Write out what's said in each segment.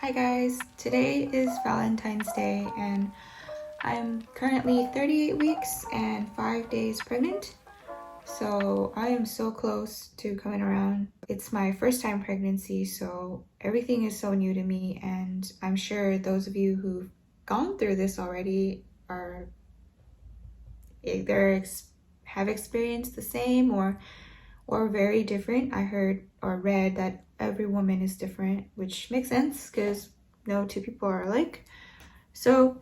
Hi guys, today is Valentine's Day and I'm currently 38 weeks and 5 days pregnant. So I am so close to coming around. It's my first time pregnancy, so everything is so new to me, and I'm sure those of you who've gone through this already are either have experienced the same or very different. I heard or read that every woman is different, which makes sense because no two people are alike. So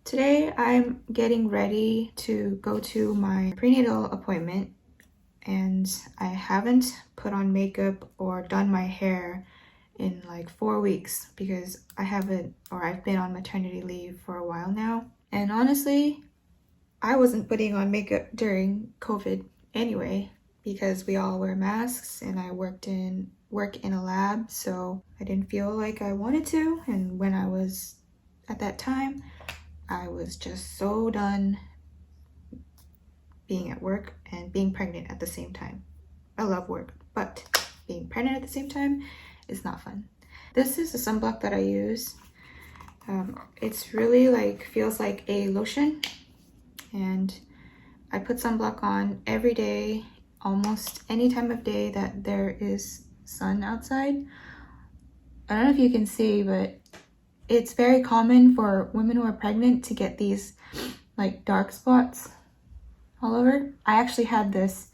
today I'm getting ready to go to my prenatal appointment, and I haven't put on makeup or done my hair in like 4 weeks because I've been on maternity leave for a while now. And honestly, I wasn't putting on makeup during COVID anyway, because we all wear masks and I work in a lab, so I didn't feel like I wanted to. And when I was at that time, I was just so done being at work and being pregnant at the same time. I love work, but being pregnant at the same time is not fun. This is a sunblock that I use. It's really feels like a lotion, and I put sunblock on every day, almost any time of day that there is sun outside. I don't know if you can see, but it's very common for women who are pregnant to get these like dark spots all over. I actually had this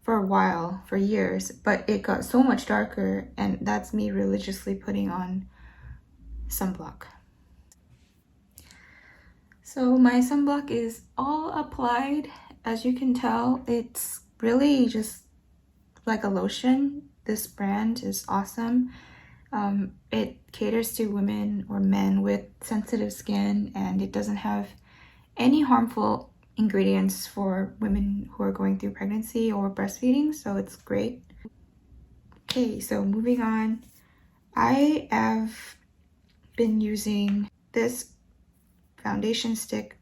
for a while, for years, but it got so much darker, and that's me religiously putting on sunblock. So my sunblock is all applied. As you can tell, it's really just like a lotion. This brand is awesome. It caters to women or men with sensitive skin, and it doesn't have any harmful ingredients for women who are going through pregnancy or breastfeeding, so it's great. Okay, so moving on. I have been using this foundation stick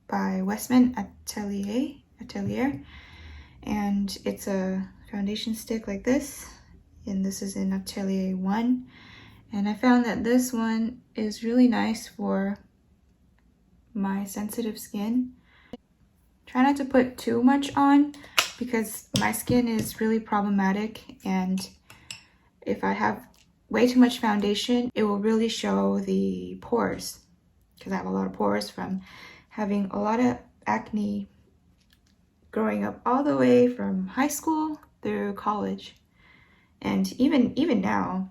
by Westman Atelier, and it's a foundation stick like this, and this is in Atelier 1, and I found that this one is really nice for my sensitive skin. Try not to put too much on because my skin is really problematic, and if I have way too much foundation, it will really show the pores, because I have a lot of pores from having a lot of acne growing up all the way from high school through college. And even now,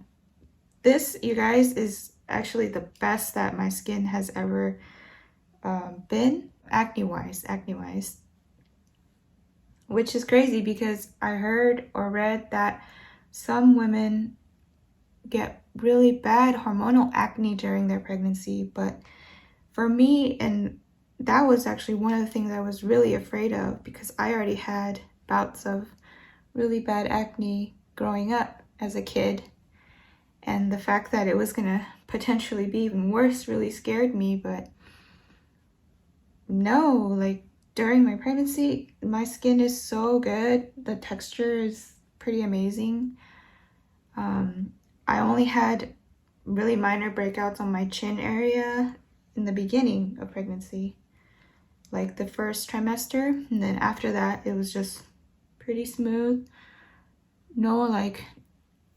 this, you guys, is actually the best that my skin has ever been acne-wise, which is crazy because I heard or read that some women get really bad hormonal acne during their pregnancy. But for me, and that was actually one of the things I was really afraid of, because I already had bouts of really bad acne growing up as a kid, and the fact that it was gonna potentially be even worse really scared me. But no, like during my pregnancy, my skin is so good. The texture is pretty amazing. I only had really minor breakouts on my chin area in the beginning of pregnancy, like the first trimester, and then after that it was just pretty smooth. No like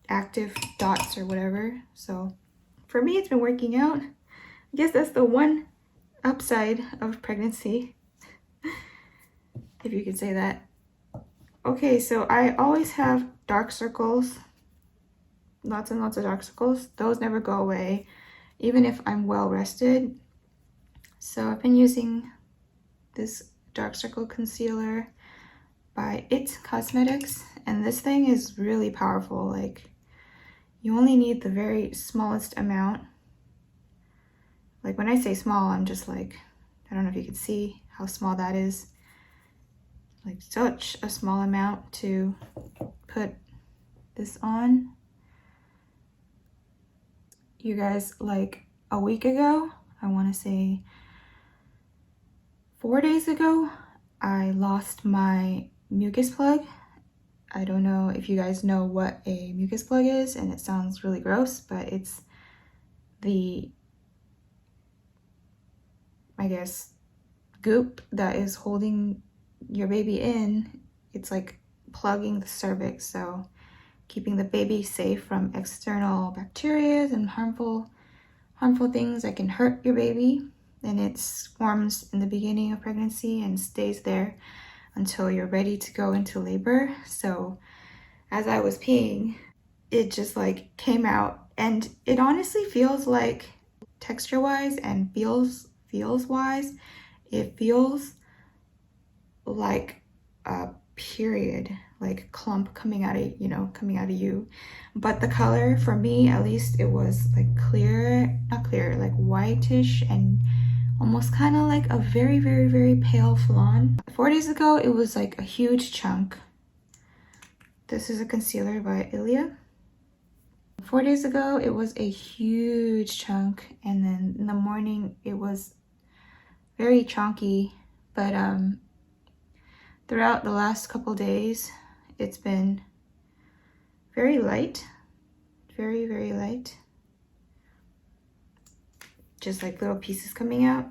active dots or whatever. So for me, it's been working out. I guess that's the one upside of pregnancy, if you could say that. Okay, so I always have dark circles, lots and lots of dark circles. Those never go away, even if I'm well rested. So I've been using this dark circle concealer by It Cosmetics, and this thing is really powerful. Like, you only need the very smallest amount. Like when I say small, I'm just like, I don't know if you can see how small that is. Like such a small amount to put this on. You guys, like a week ago, I want to say 4 days ago, I lost my mucus plug. I don't know if you guys know what a mucus plug is, and it sounds really gross, but it's the, I guess, goop that is holding your baby in, it's like plugging the cervix, so keeping the baby safe from external bacteria and harmful things that can hurt your baby. And it forms in the beginning of pregnancy and stays there until you're ready to go into labor. So as I was peeing, it just like came out, and it honestly feels like, texture wise and feels wise, it feels like a period, like clump coming out of, coming out of you. But the color, for me at least, it was like clear, not clear, like whitish and almost kind of like a very, very, very pale flan. 4 days ago, it was like a huge chunk. This is a concealer by ILIA. 4 days ago, it was a huge chunk, and then in the morning, it was very chunky. But throughout the last couple days, it's been very light, very, very light. Just like little pieces coming out.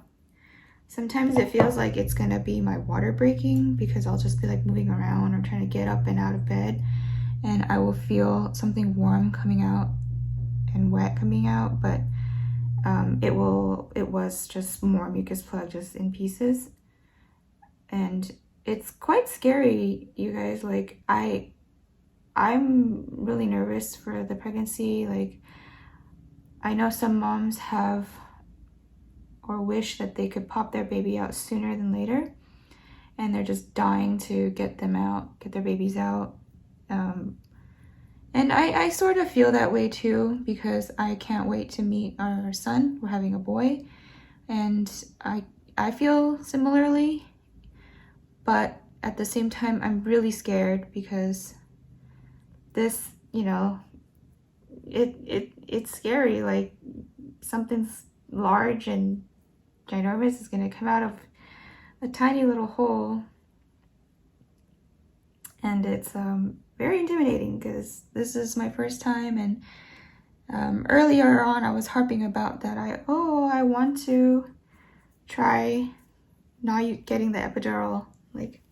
Sometimes it feels like it's gonna be my water breaking, because I'll just be like moving around or trying to get up and out of bed, and I will feel something warm coming out and wet coming out, but it was just more mucus plug just in pieces. And it's quite scary, you guys. Like I'm really nervous for the pregnancy. Like, I know some moms have or wish that they could pop their baby out sooner than later, and they're just dying to get them out, get their babies out. And I sort of feel that way too, because I can't wait to meet our son. We're having a boy, and I feel similarly, but at the same time, I'm really scared, because this, it's scary. Like, something's large and ginormous is gonna come out of a tiny little hole, and it's very intimidating, because this is my first time. And earlier on, I was harping about that I want to try not getting the epidural. Like,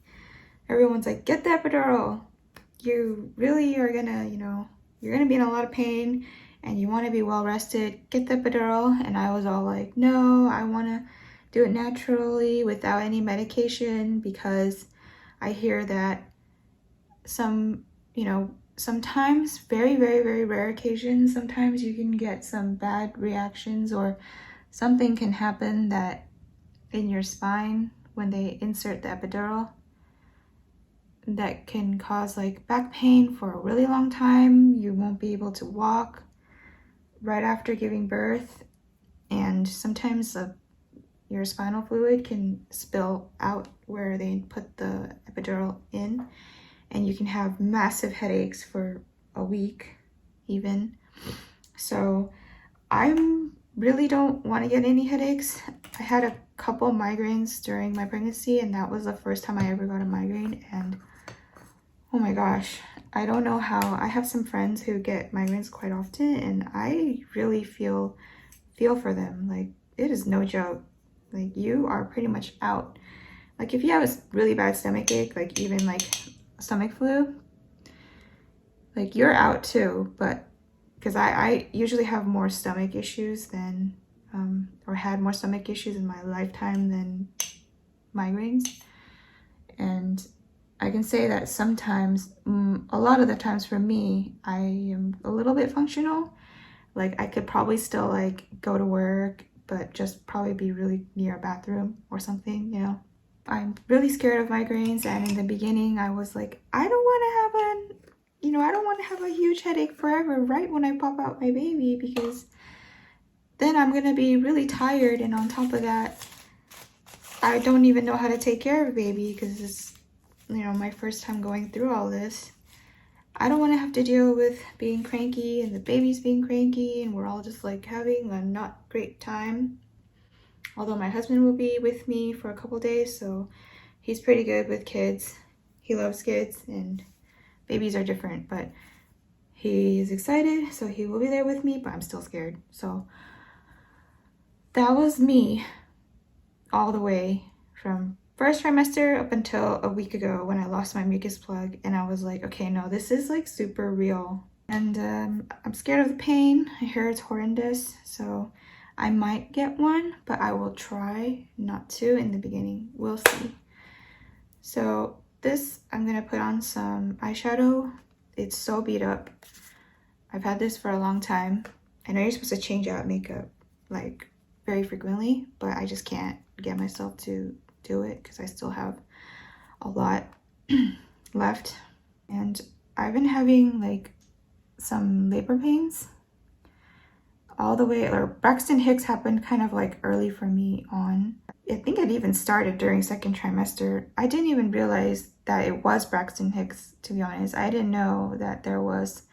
everyone's like, get the epidural, you really are gonna, you're gonna be in a lot of pain and you want to be well rested, get the epidural. And I was all like, no, I want to do it naturally without any medication, because I hear that sometimes, very, very, very rare occasions, sometimes you can get some bad reactions, or something can happen that in your spine when they insert the epidural that can cause like back pain for a really long time. You won't be able to walk right after giving birth, and sometimes your spinal fluid can spill out where they put the epidural in, and you can have massive headaches for a week even. So I really don't want to get any headaches. I had a couple migraines during my pregnancy, and that was the first time I ever got a migraine, and oh my gosh, I don't know how. I have some friends who get migraines quite often, and I really feel for them. Like, it is no joke. Like, you are pretty much out. Like, if you have a really bad stomach ache, like even like stomach flu, like, you're out too. But because I usually have more stomach issues than or had more stomach issues in my lifetime than migraines. And I can say that sometimes, a lot of the times for me, I am a little bit functional. Like, I could probably still like go to work, but just probably be really near a bathroom or something, I'm really scared of migraines, and in the beginning I was like, I don't want to have a huge headache forever right when I pop out my baby, because then I'm gonna be really tired, and on top of that, I don't even know how to take care of a baby, because it's my first time going through all this. I don't want to have to deal with being cranky and the baby's being cranky, and we're all just like having a not great time. Although my husband will be with me for a couple days, so he's pretty good with kids. He loves kids, and babies are different, but he is excited, so he will be there with me, but I'm still scared. So that was me all the way from first trimester up until a week ago when I lost my mucus plug, and I was like, okay, no, this is like super real. And I'm scared of the pain. I hear it's horrendous, so I might get one, but I will try not to in the beginning. We'll see. So this, I'm gonna put on some eyeshadow. It's so beat up. I've had this for a long time. I know you're supposed to change out makeup like very frequently, but I just can't get myself to do it because I still have a lot left. And I've been having like some labor pains all the way, or Braxton Hicks happened kind of like early for me on. I think it even started during second trimester. I didn't even realize that it was Braxton Hicks, to be honest. I didn't know that there was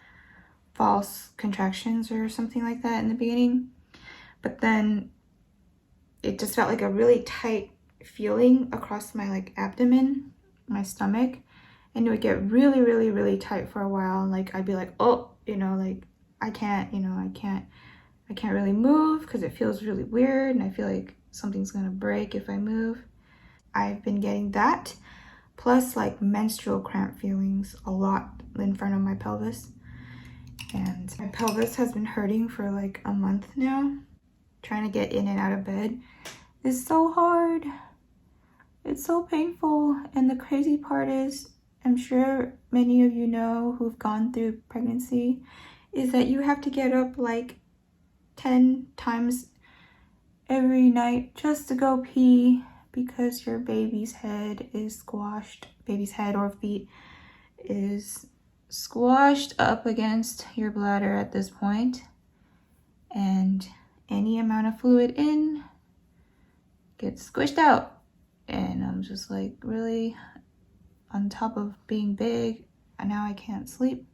false contractions or something like that in the beginning. But then it just felt like a really tight feeling across my like abdomen, my stomach, and it would get really, really, really tight for a while. And like I'd be like, oh, you know, like I can't really move because it feels really weird, and I feel like something's gonna break if I move. I've been getting that, plus like menstrual cramp feelings a lot in front of my pelvis. And my pelvis has been hurting for like a month now. Trying to get in and out of bed is so hard. It's so painful. And the crazy part is, I'm sure many of you know who've gone through pregnancy, is that you have to get up like 10 times every night just to go pee because your baby's head is squashed. Baby's head or feet is squashed up against your bladder at this point, and any amount of fluid in gets squished out. And I'm just like, really, on top of being big, and now I can't sleep.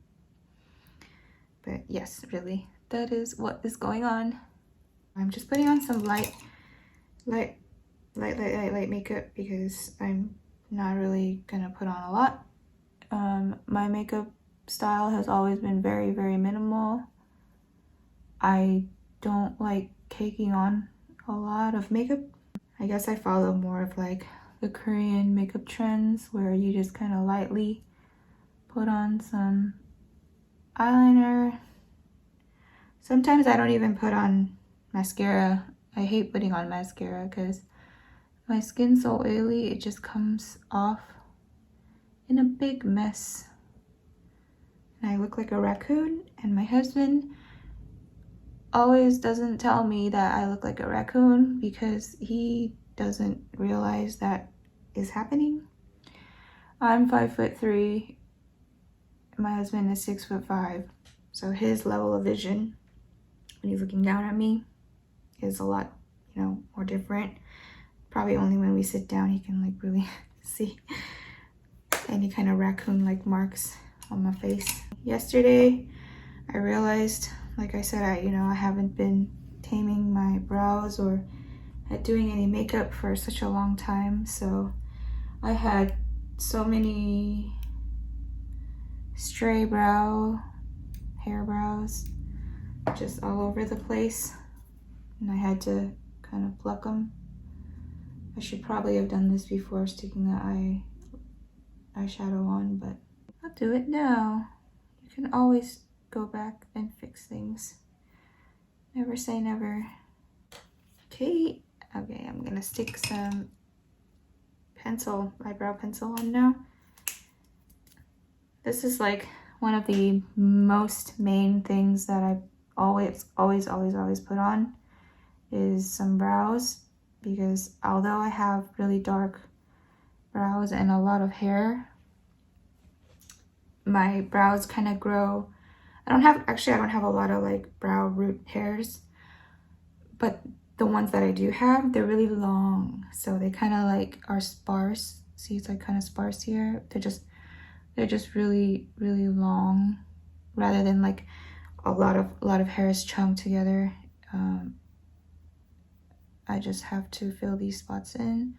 But yes, really, that is what is going on. I'm just putting on some light makeup because I'm not really gonna put on a lot. My makeup style has always been very, very minimal. I don't like taking on a lot of makeup. I guess I follow more of like the Korean makeup trends where you just kind of lightly put on some eyeliner. Sometimes I don't even put on mascara. I hate putting on mascara because my skin's so oily, it just comes off in a big mess. And I look like a raccoon, and my husband always doesn't tell me that I look like a raccoon because he doesn't realize that is happening. I'm 5'3", my husband is 6'5", so his level of vision when he's looking down at me is a lot, you know, more different. Probably only when we sit down he can like really see any kind of raccoon-like marks on my face. Yesterday, I realized, like I said, I haven't been taming my brows or doing any makeup for such a long time, so I had so many stray hair brows just all over the place, and I had to kind of pluck them. I should probably have done this before sticking the eyeshadow on, but I'll do it now. You can always go back and fix things. Never say never. Okay, I'm gonna stick some eyebrow pencil on now. This is like one of the most main things that I always put on is some brows, because although I have really dark brows and a lot of hair, my brows kind of grow. I don't have a lot of like brow root hairs, but the ones that I do have, they're really long, so they kind of like are sparse. See, it's like kind of sparse here. They're just really, really long, rather than like a lot of hairs chunked together. I just have to fill these spots in.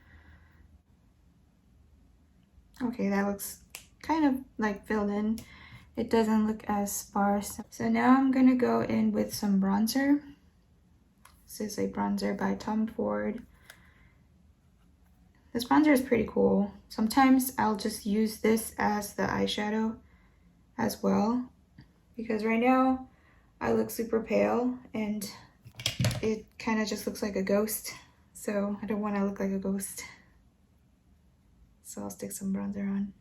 Okay, that looks kind of like filled in. It doesn't look as sparse. So now I'm gonna go in with some bronzer. This is a bronzer by Tom Ford. This bronzer is pretty cool. Sometimes I'll just use this as the eyeshadow as well, because right now I look super pale and it kind of just looks like a ghost. So I don't want to look like a ghost. So I'll stick some bronzer on.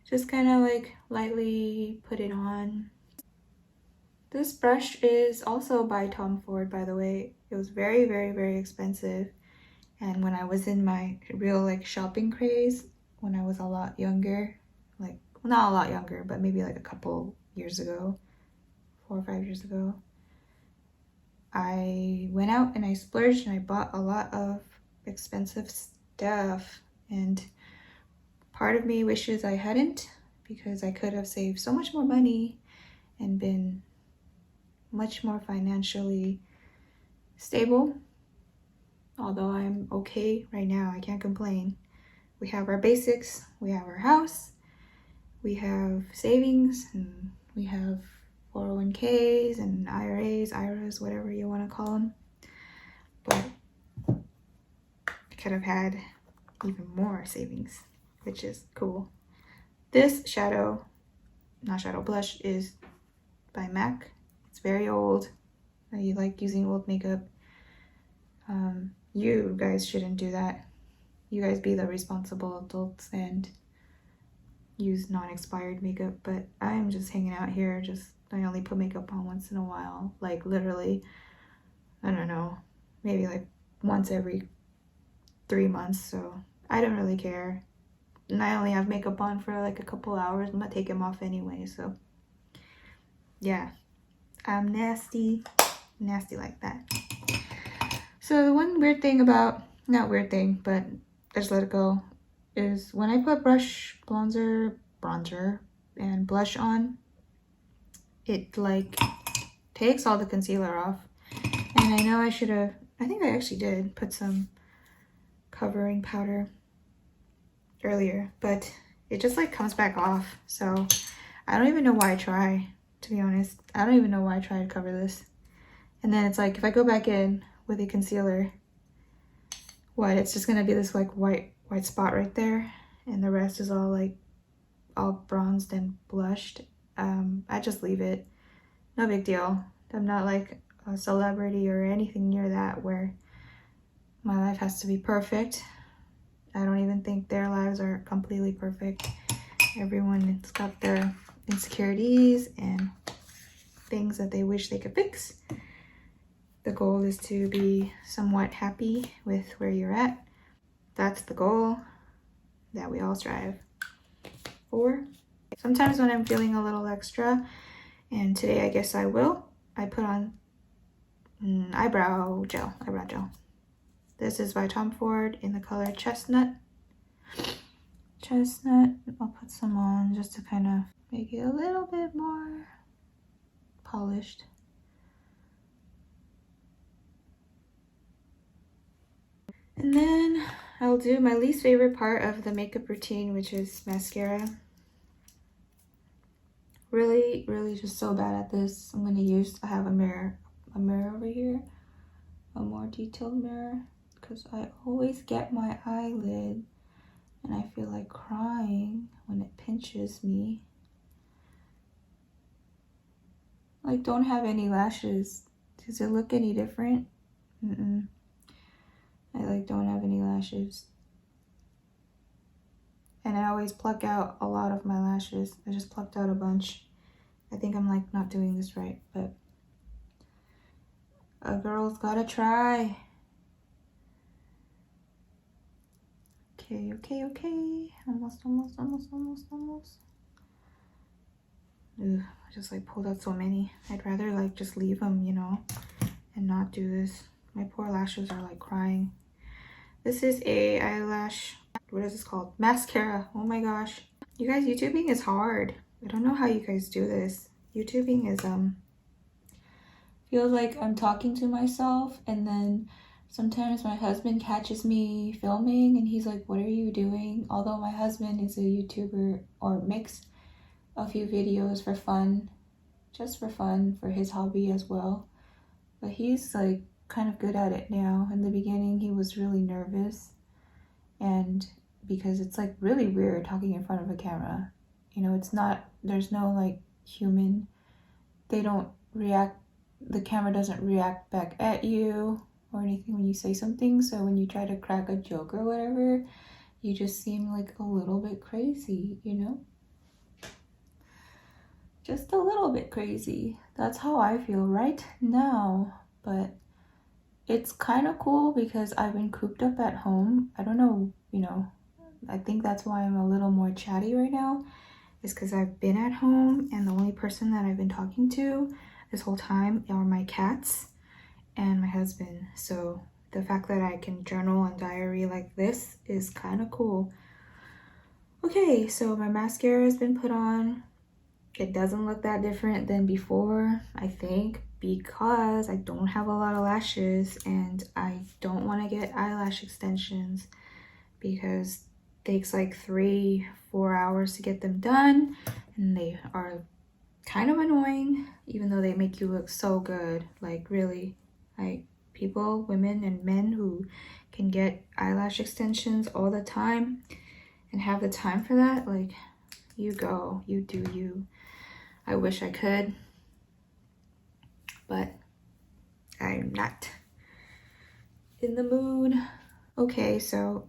Just kind of like lightly put it on. This brush is also by Tom Ford, by the way. It was very, very, very expensive. And when I was in my real like shopping craze, when I was a lot younger, like, well, not a lot younger, but maybe like a couple years ago, 4 or 5 years ago, I went out and I splurged and I bought a lot of expensive stuff. And part of me wishes I hadn't, because I could have saved so much more money and been much more financially stable. Although I'm okay right now, I can't complain. We have our basics, we have our house, we have savings, and we have 401ks and IRAs, whatever you want to call them. But I could have had even more savings, which is cool. This blush is by MAC. It's very old. I like using old makeup. You guys shouldn't do that. You guys be the responsible adults and use non-expired makeup, but I'm just hanging out here. I only put makeup on once in a while, like literally, I don't know, maybe like once every 3 months, so I don't really care. And I only have makeup on for like a couple hours. I'm gonna take them off anyway, so yeah, I'm nasty like that. So the one weird thing about, not weird thing, but I just let it go, is when I put bronzer, and blush on, it like takes all the concealer off. And I know I think I actually did put some covering powder earlier, but it just like comes back off. So I don't even know why I try, to be honest. I don't even know why I try to cover this. And then it's like, if I go back in with a concealer, it's just gonna be this like white spot right there, and the rest is all bronzed and blushed. I just leave it. No big deal. I'm not like a celebrity or anything near that where my life has to be perfect. I don't even think their lives are completely perfect. Everyone's got their insecurities and things that they wish they could fix. The goal is to be somewhat happy with where you're at. That's the goal that we all strive for. Sometimes when I'm feeling a little extra, and today I guess I will, I put on eyebrow gel. This is by Tom Ford in the color Chestnut. I'll put some on just to kind of make it a little bit more polished. And then I'll do my least favorite part of the makeup routine, which is mascara. Really, really just so bad at this. I have a mirror over here, a more detailed mirror, because I always get my eyelid and I feel like crying when it pinches me. Like, don't have any lashes. Does it look any different? I don't have any lashes. And I always pluck out a lot of my lashes. I just plucked out a bunch. I think I'm like not doing this right, but a girl's gotta try. Okay. Almost. Ugh, I just like pulled out so many. I'd rather like just leave them, and not do this. My poor lashes are like crying. This is a eyelash, what is this called? Mascara. Oh my gosh. You guys, YouTubing is hard. I don't know how you guys do this. YouTubing is, feels like I'm talking to myself, and then sometimes my husband catches me filming and he's like, what are you doing? Although my husband is a YouTuber, or makes a few videos for fun, just for fun, for his hobby as well. but he's like kind of good at it now. In the beginning, he was really nervous, and because it's like really weird talking in front of a camera. You know, it's not, there's no like human, they don't react, the camera doesn't react back at you or anything when you say something. So when you try to crack a joke or whatever, you just seem like a little bit crazy, you know? Just a little bit crazy. That's how I feel right now. But it's kind of cool because I've been cooped up at home. I don't know, you know, I think that's why I'm a little more chatty right now, is because I've been at home and the only person that I've been talking to this whole time are my cats and my husband. So the fact that I can journal and diary like this is kind of cool. Okay, so my mascara has been put on. It doesn't look that different than before, I think, because I don't have a lot of lashes and I don't want to get eyelash extensions because it takes like 3-4 hours to get them done, and they are kind of annoying, even though they make you look so good. Like really, like people, women and men who can get eyelash extensions all the time and have the time for that, like, you go, you do you. I wish I could, but I'm not in the mood. Okay, so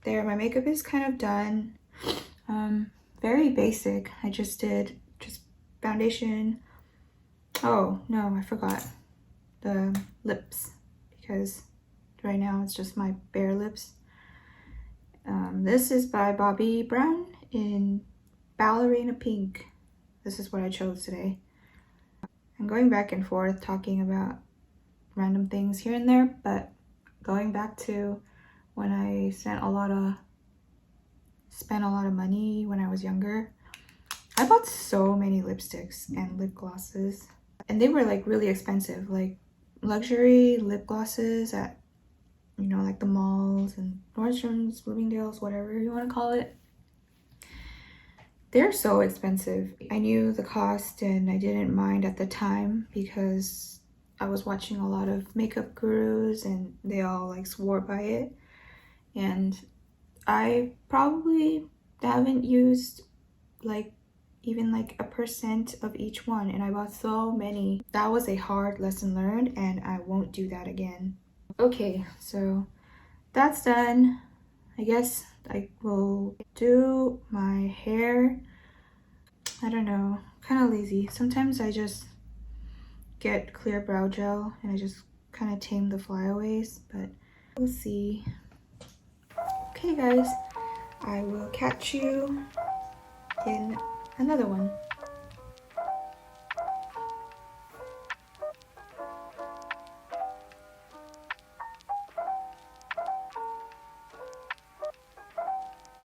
there, my makeup is kind of done. Very basic. I just did foundation. Oh no, I forgot the lips because right now it's just my bare lips. This is by Bobbi Brown in Ballerina Pink. This is what I chose today. I'm going back and forth talking about random things here and there, but going back to when I spent a lot of money when I was younger, I bought so many lipsticks and lip glosses, and they were like really expensive, like luxury lip glosses at, you know, like the malls and Nordstrom's, Bloomingdale's, whatever you want to call it. They're so expensive. I knew the cost and I didn't mind at the time because I was watching a lot of makeup gurus and they all like swore by it. And I probably haven't used like even like 1% of each one, and I bought so many. That was a hard lesson learned and I won't do that again. Okay, so that's done. I guess I will do my hair. I don't know, kind of lazy. Sometimes I just get clear brow gel and I just kind of tame the flyaways, but we'll see. Okay guys, I will catch you in another one.